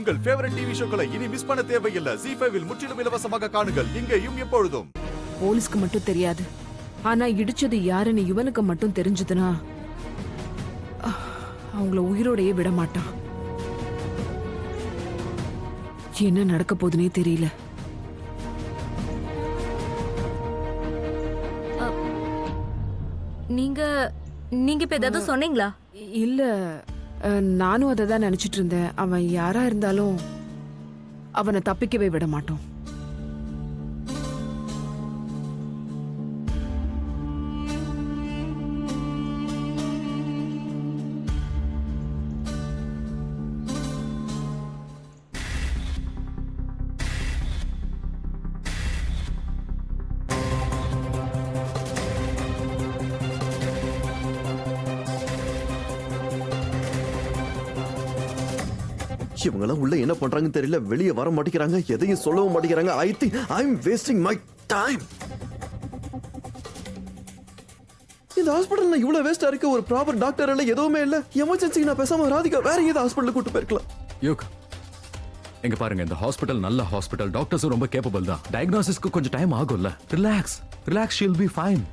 உங்கள் favourite TV ஷோக்களை இனி miss பண்ண தேவையில்லை. ZEE5 இல் முற்றிலும் இலவசமாக காணுங்கள். இங்கேயும் எப்பொழுதும். போலீஸ்க்கு மட்டும் தெரியாது, ஆனா இடிச்சது யாருன்னு இவனுக்கு மட்டும் தெரிஞ்சதுன்னா அவங்கள உயிரோடையே விட மாட்டான். என்ன நடக்க போதுனே தெரியல. நீங்க இப்ப ஏதாவது சொன்னீங்களா? இல்ல, நானும் அதை தான் நினைச்சிட்டு இருந்தேன். அவன் யாரா இருந்தாலும் அவனை தப்பிக்கவே விட மாட்டோம். இவங்கெல்லாம் உள்ள என்ன பண்றாங்கன்னு தெரியல. வெளியே வர மாட்டேங்கிறாங்க, எதையும் சொல்லவும் மாட்டேங்கிறாங்க. I think I am wasting my time. இந்த ஹாஸ்பிடல்ல இவ்வளவு வேஸ்டா இருக்கு. ஒரு ப்ராப்பர் டாக்டர் இல்ல, எதுவுமே இல்ல. எமர்ஜென்சி நான் பேசாம ராதிகா வேற ஏதாவது ஹாஸ்பிடலுக்கு கூட்டு போயிருக்கலாம். யோக், எங்க பாருங்க, இந்த ஹாஸ்பிடல் நல்ல ஹாஸ்பிடல். டாக்டர்ஸும் ரொம்ப கேப்பபிள் தான். டயக்னோசிஸ்க்கு கொஞ்சம் டைம் ஆகும்ல. Relax relax, she'll be fine.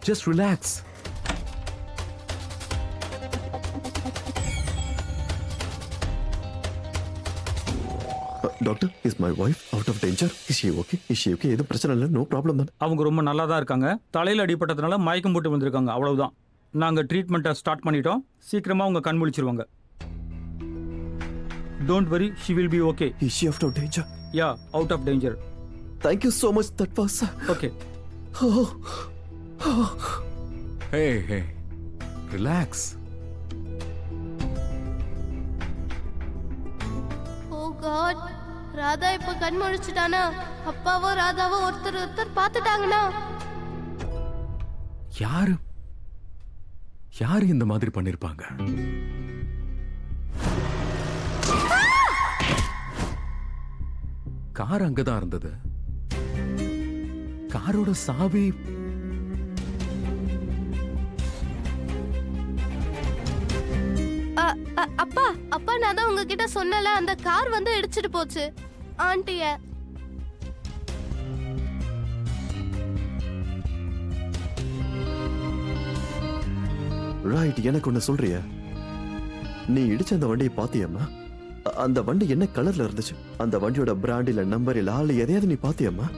Just relax. Doctor, is my wife out of danger? Is she okay? Is she okay? எதுவும் பிரச்சனை இல்லை? நோ ப்ராப்ளம் தான். அவங்க ரொம்ப நல்லா தான் இருக்காங்க. தலையில் அடிபட்டதுனால மயக்கம் போட்டு வந்திருக்காங்க, அவ்வளவுதான். நாங்கள் ட்ரீட்மெண்ட்டை ஸ்டார்ட் பண்ணிட்டோம். சீக்கிரமாக அவங்க கண் முழிச்சிருவாங்க. Don't worry, she will be okay. Is she out of danger? Yeah, out of danger. Thank you so much. That was okay. Hey hey, relax. Oh God, Radha இப்ப கண் முழிச்சிட்டானா? அப்பாவோ ராதாவோ ஒருத்தர் பார்த்துட்டாங்கன்னா? யாரு இந்த மாதிரி பண்ணிருப்பாங்க? கார் அங்கதான் இருந்தது. காரோட சாவி அப்பா நான் தான் உங்ககிட்ட சொன்னல, அந்த கார் வந்து இடிச்சிட்டு போச்சு ஆண்டிய. ரைட். எனக்கு ஒண்ணு சொல்றியா? நீ இடிச்ச அந்த வண்டியை பாத்தியம்மா? அந்த வண்டி என்ன கலர்ல இருந்துச்சு? அந்த வண்டியோட பிராண்ட் இல்ல நம்பர் இல்ல ஆள் எதையாவது நீ பாத்தியம்மா?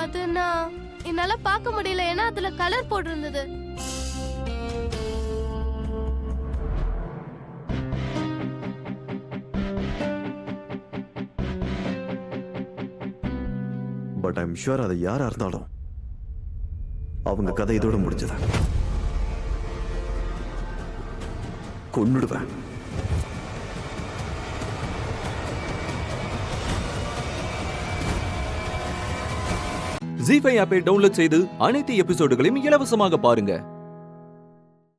அது நான் என்னால பார்க்க முடியல, ஏன்னா அதுல கலர் போட்டிருந்தது. பட் ஐம் ஷுர் அது யாரா இருந்தாலும் அவங்க கதை இதோட முடிஞ்சது. கொன்னுடுவேன். ZEE5 ஆப்பை டவுன்லோட் செய்து அனைத்து எபிசோடுகளையும் இலவசமாக பாருங்க.